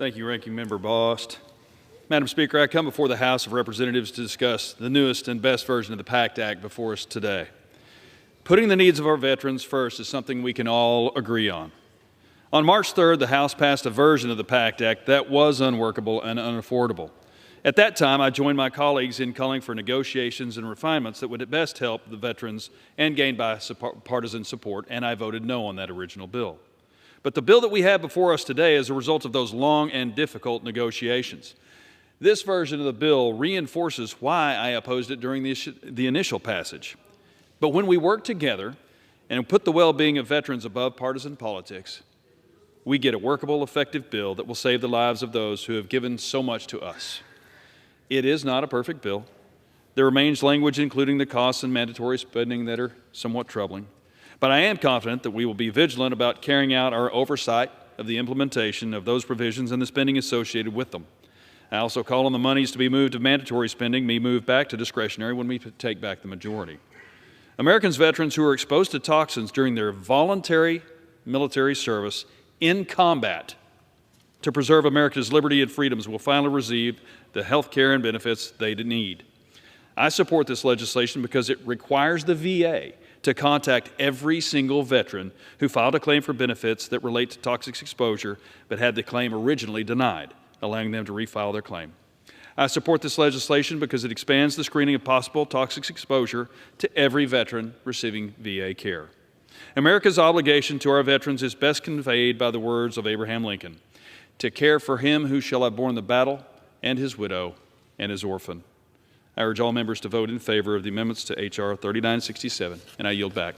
Thank you, Ranking Member Bost. Madam Speaker, I come before the House of Representatives to discuss the newest and best version of the PACT Act before us today. Putting the needs of our veterans first is something we can all agree on. On March 3rd, the House passed a version of the PACT Act that was unworkable and unaffordable. At that time, I joined my colleagues in calling for negotiations and refinements that would at best help the veterans and gain bipartisan support, and I voted no on that original bill. But the bill that we have before us today is a result of those long and difficult negotiations. This version of the bill reinforces why I opposed it during the initial passage. But when we work together and put the well-being of veterans above partisan politics, we get a workable, effective bill that will save the lives of those who have given so much to us. It is not a perfect bill. There remains language, including the costs and mandatory spending, that are somewhat troubling. But I am confident that we will be vigilant about carrying out our oversight of the implementation of those provisions and the spending associated with them. I also call on the monies to be moved to mandatory spending be moved back to discretionary when we take back the majority. Americans veterans who are exposed to toxins during their voluntary military service in combat to preserve America's liberty and freedoms will finally receive the health care and benefits they need. I support this legislation because it requires the VA to contact every single veteran who filed a claim for benefits that relate to toxic exposure but had the claim originally denied, allowing them to refile their claim. I support this legislation because it expands the screening of possible toxic exposure to every veteran receiving VA care. America's obligation to our veterans is best conveyed by the words of Abraham Lincoln: "To care for him who shall have borne the battle, and his widow, and his orphan." I urge all members to vote in favor of the amendments to H.R. 3967, and I yield back.